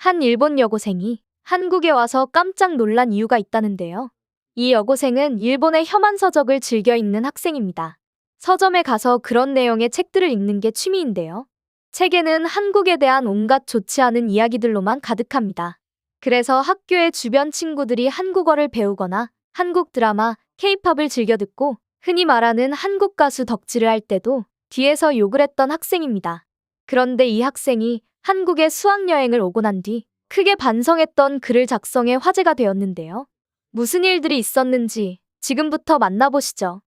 한 일본 여고생이 한국에 와서 깜짝 놀란 이유가 있다는데요. 이 여고생은 일본의 혐한 서적을 즐겨 읽는 학생입니다. 서점에 가서 그런 내용의 책들을 읽는 게 취미인데요. 책에는 한국에 대한 온갖 좋지 않은 이야기들로만 가득합니다. 그래서 학교의 주변 친구들이 한국어를 배우거나 한국 드라마, 케이팝을 즐겨 듣고 흔히 말하는 한국 가수 덕질을 할 때도 뒤에서 욕을 했던 학생입니다. 그런데 이 학생이 한국에 수학여행을 오고 난 뒤 크게 반성했던 글을 작성해 화제가 되었는데요. 무슨 일들이 있었는지 지금부터 만나보시죠.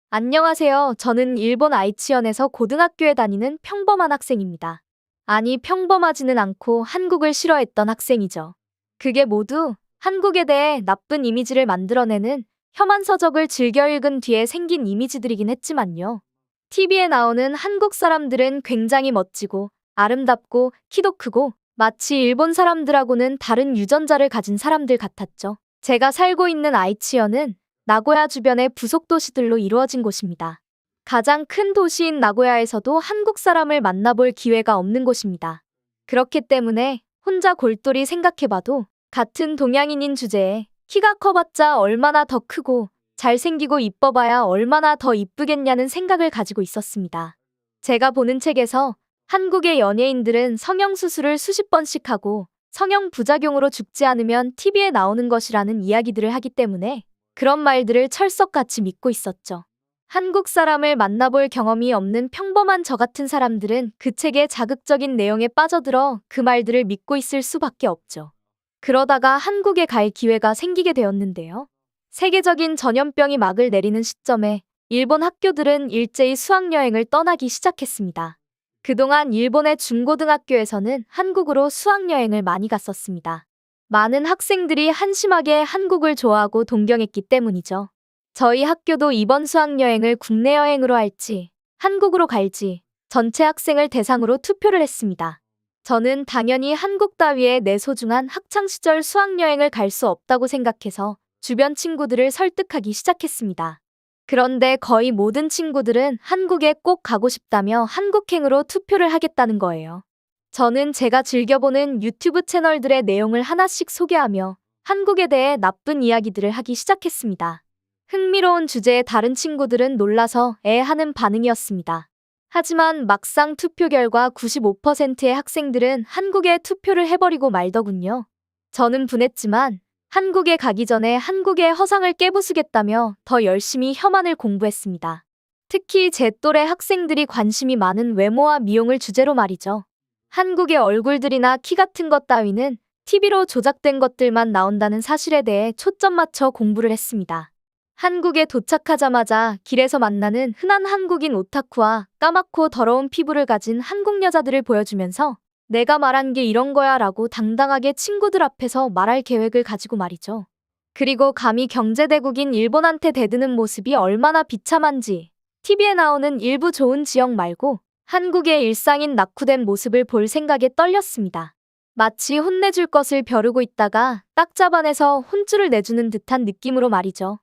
안녕하세요. 저는 일본 아이치현에서 고등학교에 다니는 평범한 학생입니다. 아니, 평범하지는 않고 한국을 싫어했던 학생이죠. 그게 모두 한국에 대해 나쁜 이미지를 만들어내는 혐한 서적을 즐겨 읽은 뒤에 생긴 이미지들이긴 했지만요. TV에 나오는 한국 사람들은 굉장히 멋지고 아름답고 키도 크고 마치 일본 사람들하고는 다른 유전자를 가진 사람들 같았죠. 제가 살고 있는 아이치현은 나고야 주변의 부속 도시들로 이루어진 곳입니다. 가장 큰 도시인 나고야에서도 한국 사람을 만나볼 기회가 없는 곳입니다. 그렇기 때문에 혼자 골똘히 생각해봐도 같은 동양인인 주제에 키가 커봤자 얼마나 더 크고 잘생기고 이뻐봐야 얼마나 더 이쁘겠냐는 생각을 가지고 있었습니다. 제가 보는 책에서 한국의 연예인들은 성형수술을 수십 번씩 하고 성형 부작용으로 죽지 않으면 TV에 나오는 것이라는 이야기들을 하기 때문에 그런 말들을 철석같이 믿고 있었죠. 한국 사람을 만나볼 경험이 없는 평범한 저 같은 사람들은 그 책의 자극적인 내용에 빠져들어 그 말들을 믿고 있을 수밖에 없죠. 그러다가 한국에 갈 기회가 생기게 되었는데요. 세계적인 전염병이 막을 내리는 시점에 일본 학교들은 일제히 수학여행을 떠나기 시작했습니다. 그동안 일본의 중고등학교에서는 한국으로 수학여행을 많이 갔었습니다. 많은 학생들이 한심하게 한국을 좋아하고 동경했기 때문이죠. 저희 학교도 이번 수학여행을 국내 여행으로 할지 한국으로 갈지 전체 학생을 대상으로 투표를 했습니다. 저는 당연히 한국 따위에 내 소중한 학창시절 수학여행을 갈 수 없다고 생각해서 주변 친구들을 설득하기 시작했습니다. 그런데 거의 모든 친구들은 한국에 꼭 가고 싶다며 한국행으로 투표를 하겠다는 거예요. 저는 제가 즐겨보는 유튜브 채널들의 내용을 하나씩 소개하며 한국에 대해 나쁜 이야기들을 하기 시작했습니다. 흥미로운 주제에 다른 친구들은 놀라서 하는 반응이었습니다. 하지만 막상 투표 결과 95%의 학생들은 한국에 투표를 해버리고 말더군요. 저는 분했지만 한국에 가기 전에 한국의 허상을 깨부수겠다며 더 열심히 혐한을 공부했습니다. 특히 제 또래 학생들이 관심이 많은 외모와 미용을 주제로 말이죠. 한국의 얼굴들이나 키 같은 것 따위는 TV로 조작된 것들만 나온다는 사실에 대해 초점 맞춰 공부를 했습니다. 한국에 도착하자마자 길에서 만나는 흔한 한국인 오타쿠와 까맣고 더러운 피부를 가진 한국 여자들을 보여주면서 내가 말한 게 이런 거야 라고 당당하게 친구들 앞에서 말할 계획을 가지고 말이죠. 그리고 감히 경제대국인 일본한테 대드는 모습이 얼마나 비참한지 TV에 나오는 일부 좋은 지역 말고 한국의 일상인 낙후된 모습을 볼 생각에 떨렸습니다. 마치 혼내줄 것을 벼르고 있다가 딱 잡아내서 혼쭐을 내주는 듯한 느낌으로 말이죠.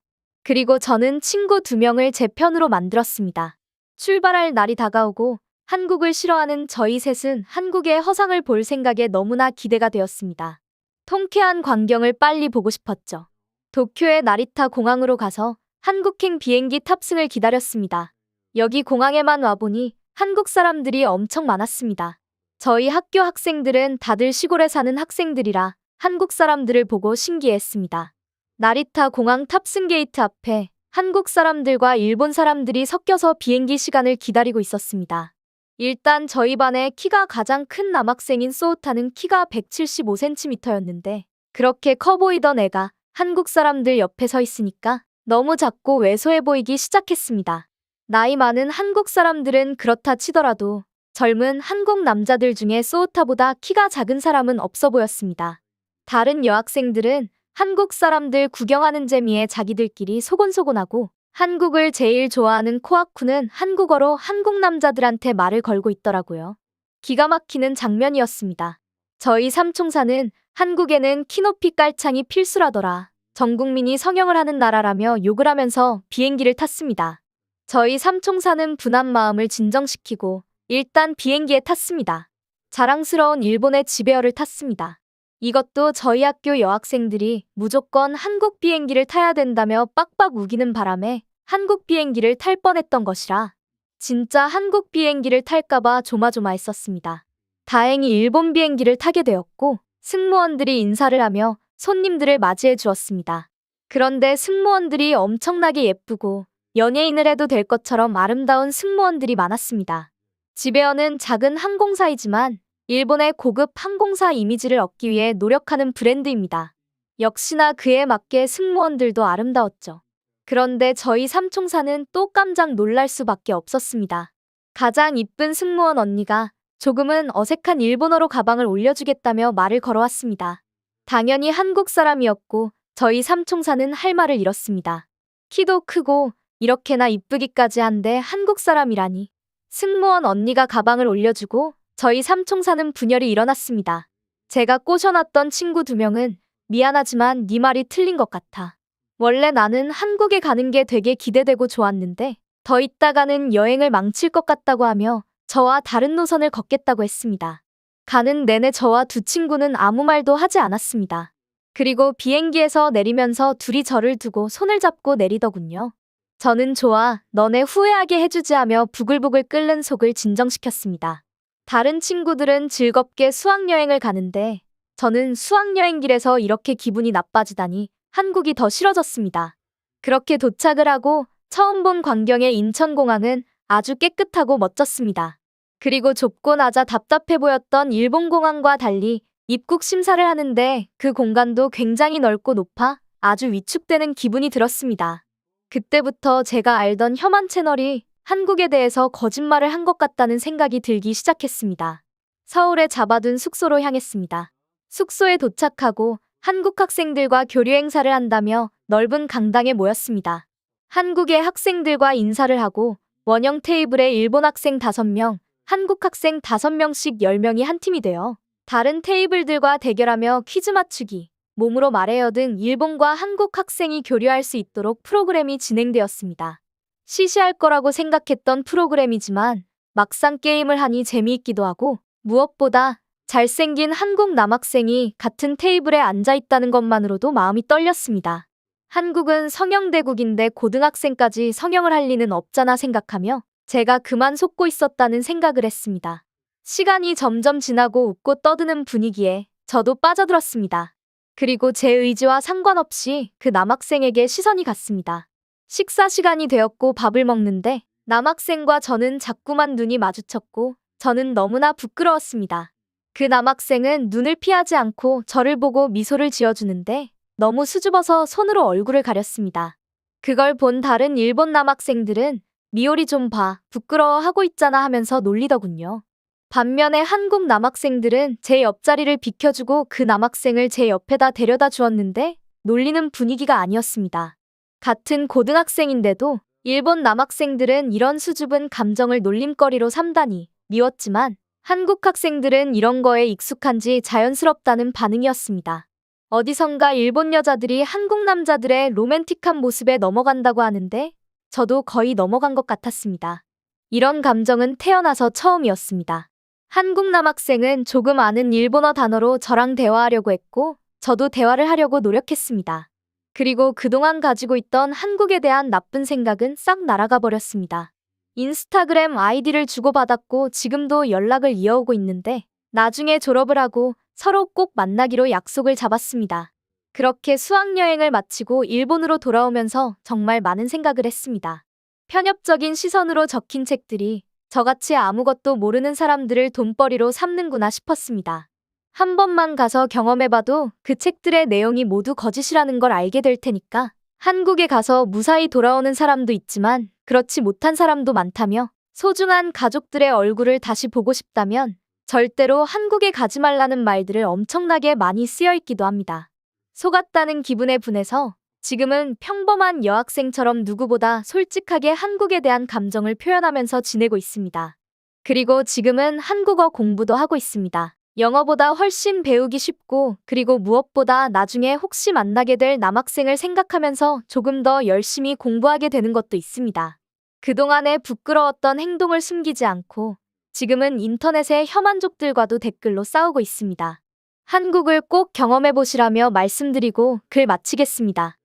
그리고 저는 친구 2명을 제 편으로 만들었습니다. 출발할 날이 다가오고 한국을 싫어하는 저희 셋은 한국의 허상을 볼 생각에 너무나 기대가 되었습니다. 통쾌한 광경을 빨리 보고 싶었죠. 도쿄의 나리타 공항으로 가서 한국행 비행기 탑승을 기다렸습니다. 여기 공항에만 와보니 한국 사람들이 엄청 많았습니다. 저희 학교 학생들은 다들 시골에 사는 학생들이라 한국 사람들을 보고 신기했습니다. 나리타 공항 탑승 게이트 앞에 한국 사람들과 일본 사람들이 섞여서 비행기 시간을 기다리고 있었습니다. 일단 저희 반에 키가 가장 큰 남학생인 소우타는 키가 175cm였는데 그렇게 커 보이던 애가 한국 사람들 옆에 서 있으니까 너무 작고 왜소해 보이기 시작했습니다. 나이 많은 한국 사람들은 그렇다 치더라도 젊은 한국 남자들 중에 소우타보다 키가 작은 사람은 없어 보였습니다. 다른 여학생들은 한국 사람들 구경하는 재미에 자기들끼리 소곤소곤하고 한국을 제일 좋아하는 코아쿠는 한국어로 한국 남자들한테 말을 걸고 있더라고요. 기가 막히는 장면이었습니다. 저희 삼총사는 한국에는 키높이 깔창이 필수라더라. 전 국민이 성형을 하는 나라라며 욕을 하면서 비행기를 탔습니다. 저희 삼총사는 분한 마음을 진정시키고 일단 비행기에 탔습니다. 자랑스러운 일본의 지베어를 탔습니다. 이것도 저희 학교 여학생들이 무조건 한국 비행기를 타야 된다며 빡빡 우기는 바람에 한국 비행기를 탈 뻔했던 것이라 진짜 한국 비행기를 탈까봐 조마조마했었습니다. 다행히 일본 비행기를 타게 되었고 승무원들이 인사를 하며 손님들을 맞이해 주었습니다. 그런데 승무원들이 엄청나게 예쁘고 연예인을 해도 될 것처럼 아름다운 승무원들이 많았습니다. 지베어는 작은 항공사이지만 일본의 고급 항공사 이미지를 얻기 위해 노력하는 브랜드입니다. 역시나 그에 맞게 승무원들도 아름다웠죠. 그런데 저희 삼총사는 또 깜짝 놀랄 수밖에 없었습니다. 가장 이쁜 승무원 언니가 조금은 어색한 일본어로 가방을 올려주겠다며 말을 걸어왔습니다. 당연히 한국 사람이었고 저희 삼총사는 할 말을 잃었습니다. 키도 크고 이렇게나 이쁘기까지 한데 한국 사람이라니. 승무원 언니가 가방을 올려주고 저희 삼총사는 분열이 일어났습니다. 제가 꼬셔놨던 친구 2명은 미안하지만 네 말이 틀린 것 같아. 원래 나는 한국에 가는 게 되게 기대되고 좋았는데 더 있다가는 여행을 망칠 것 같다고 하며 저와 다른 노선을 걷겠다고 했습니다. 가는 내내 저와 2친구는 아무 말도 하지 않았습니다. 그리고 비행기에서 내리면서 둘이 저를 두고 손을 잡고 내리더군요. 저는 좋아, 너네 후회하게 해주지 하며 부글부글 끓는 속을 진정시켰습니다. 다른 친구들은 즐겁게 수학여행을 가는데 저는 수학여행길에서 이렇게 기분이 나빠지다니 한국이 더 싫어졌습니다. 그렇게 도착을 하고 처음 본 광경의 인천공항은 아주 깨끗하고 멋졌습니다. 그리고 좁고 낮아 답답해 보였던 일본공항과 달리 입국 심사를 하는데 그 공간도 굉장히 넓고 높아 아주 위축되는 기분이 들었습니다. 그때부터 제가 알던 혐한 채널이 한국에 대해서 거짓말을 한 것 같다는 생각이 들기 시작했습니다. 서울에 잡아둔 숙소로 향했습니다. 숙소에 도착하고 한국 학생들과 교류 행사를 한다며 넓은 강당에 모였습니다. 한국의 학생들과 인사를 하고 원형 테이블에 일본 학생 5명, 한국 학생 5명씩 10명이 한 팀이 되어 다른 테이블들과 대결하며 퀴즈 맞추기, 몸으로 말해요 등 일본과 한국 학생이 교류할 수 있도록 프로그램이 진행되었습니다. 시시할 거라고 생각했던 프로그램이지만 막상 게임을 하니 재미있기도 하고 무엇보다 잘생긴 한국 남학생이 같은 테이블에 앉아있다는 것만으로도 마음이 떨렸습니다. 한국은 성형대국인데 고등학생까지 성형을 할 리는 없잖아 생각하며 제가 그만 속고 있었다는 생각을 했습니다. 시간이 점점 지나고 웃고 떠드는 분위기에 저도 빠져들었습니다. 그리고 제 의지와 상관없이 그 남학생에게 시선이 갔습니다. 식사 시간이 되었고 밥을 먹는데 남학생과 저는 자꾸만 눈이 마주쳤고 저는 너무나 부끄러웠습니다. 그 남학생은 눈을 피하지 않고 저를 보고 미소를 지어주는데 너무 수줍어서 손으로 얼굴을 가렸습니다. 그걸 본 다른 일본 남학생들은 미오리 좀 봐, 부끄러워하고 있잖아 하면서 놀리더군요. 반면에 한국 남학생들은 제 옆자리를 비켜주고 그 남학생을 제 옆에다 데려다 주었는데 놀리는 분위기가 아니었습니다. 같은 고등학생인데도 일본 남학생들은 이런 수줍은 감정을 놀림거리로 삼다니 미웠지만 한국 학생들은 이런 거에 익숙한지 자연스럽다는 반응이었습니다. 어디선가 일본 여자들이 한국 남자들의 로맨틱한 모습에 넘어간다고 하는데 저도 거의 넘어간 것 같았습니다. 이런 감정은 태어나서 처음이었습니다. 한국 남학생은 조금 아는 일본어 단어로 저랑 대화하려고 했고 저도 대화를 하려고 노력했습니다. 그리고 그동안 가지고 있던 한국에 대한 나쁜 생각은 싹 날아가 버렸습니다. 인스타그램 아이디를 주고받았고 지금도 연락을 이어오고 있는데 나중에 졸업을 하고 서로 꼭 만나기로 약속을 잡았습니다. 그렇게 수학여행을 마치고 일본으로 돌아오면서 정말 많은 생각을 했습니다. 편협적인 시선으로 적힌 책들이 저같이 아무것도 모르는 사람들을 돈벌이로 삼는구나 싶었습니다. 한 번만 가서 경험해봐도 그 책들의 내용이 모두 거짓이라는 걸 알게 될 테니까 한국에 가서 무사히 돌아오는 사람도 있지만 그렇지 못한 사람도 많다며 소중한 가족들의 얼굴을 다시 보고 싶다면 절대로 한국에 가지 말라는 말들을 엄청나게 많이 쓰여 있기도 합니다. 속았다는 기분에 분해서 지금은 평범한 여학생처럼 누구보다 솔직하게 한국에 대한 감정을 표현하면서 지내고 있습니다. 그리고 지금은 한국어 공부도 하고 있습니다. 영어보다 훨씬 배우기 쉽고 그리고 무엇보다 나중에 혹시 만나게 될 남학생을 생각하면서 조금 더 열심히 공부하게 되는 것도 있습니다. 그동안의 부끄러웠던 행동을 숨기지 않고 지금은 인터넷의 혐한족들과도 댓글로 싸우고 있습니다. 한국을 꼭 경험해 보시라며 말씀드리고 글 마치겠습니다.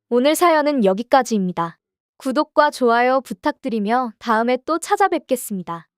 오늘 사연은 여기까지입니다. 구독과 좋아요 부탁드리며 다음에 또 찾아뵙겠습니다.